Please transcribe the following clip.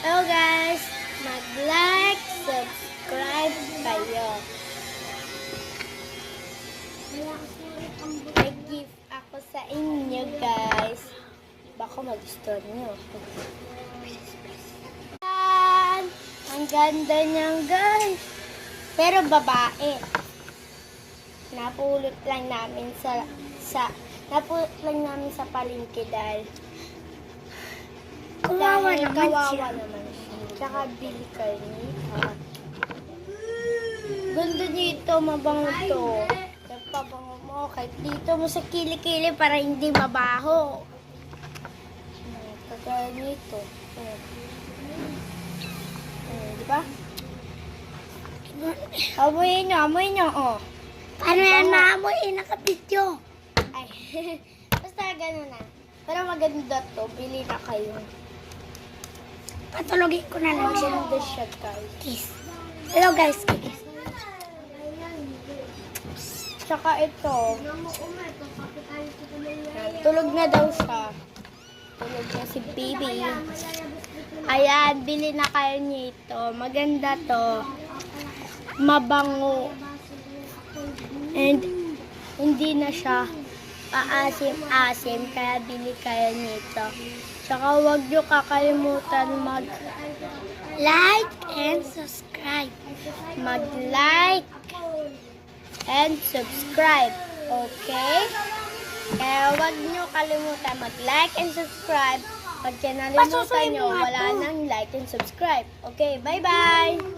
Hello guys, mag-like, subscribe kayo. May gift ako sa inyo guys. Baka magustuhan nyo. Yan! Ang ganda niyan guys. Pero babae. Napulot lang namin sa palengke dahil kawawa naman siya. Tsaka bili kayo nito. Ganda nito, mabango to. Nagpabango mo kahit dito mo sa kilikili para hindi mabaho. Kagaya nito. Diba? Amoy nyo, oh. Paano yan maamoy? Nakabidyo. Ay, basta gano'n na. Pero maganda to, bili na kayo. Patulogin ko na lang siya. Maganda siya, guys. Kiss. Hello guys, kiss. Tsaka ito. Tulog na daw siya. Tulog na si baby. Ayan, bili na kayo nito. Maganda to. Mabango. And hindi na siya paasim-asim, kaya bili kayo nito. Tsaka huwag nyo kakalimutan Like and subscribe. mag-like and subscribe. Okay? Kaya huwag nyo kalimutan mag-like and subscribe. Pag kinalimutan nyo, wala nang like and subscribe. Okay, bye-bye!